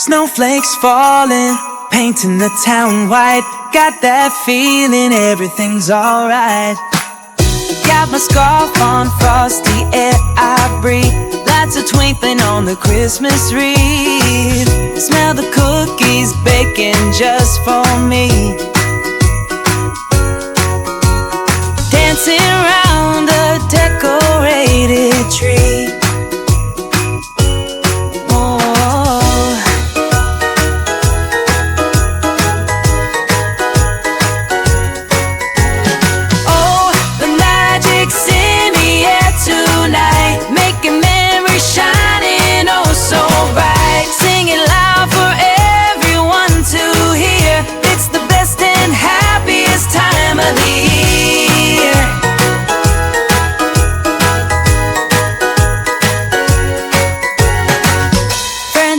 Snowflakes falling, painting the town white. Got that feeling everything's alright. Got my scarf on, frosty air I breathe. Lights are twinkling on the Christmas wreath. Smell the cookies baking just for me. Dancing around a decorated tree.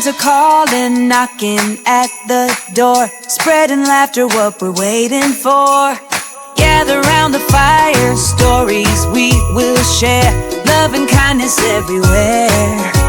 Are calling, knocking at the door, spreading laughter, what we're waiting for. Gather round the fire, stories we will share, love and kindness everywhere.